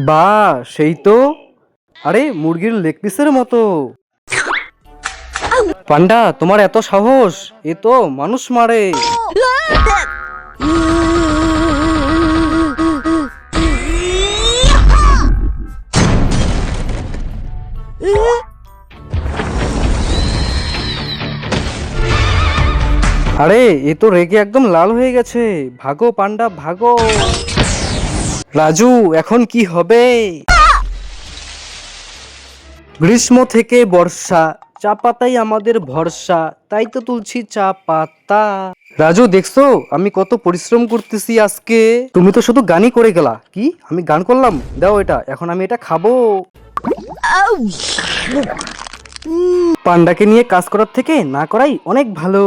বা সেই তো, আরে মুরগির লেগ পিসের মতো। পান্ডা, তোমার এত সাহস, এ তো মানুষ মারে। আরে এ তো রেগে একদম লাল হয়ে গেছে। ভাগো পান্ডা ভাগো। রাজু, এখন কি হবে? গ্রীষ্ম থেকে বর্ষা, চা পাতাই আমাদের ভরসা, তাই তো তুলছি চা পাতা। রাজু, দেখছো আমি কত পরিশ্রম করতেছি আজকে? তুমি তো শুধু গানই করে গেলা। কি আমি গান করলাম? দাও এটা, এখন আমি এটা খাবো। পান্ডাকে নিয়ে কাজ করার থেকে না করাই অনেক ভালো।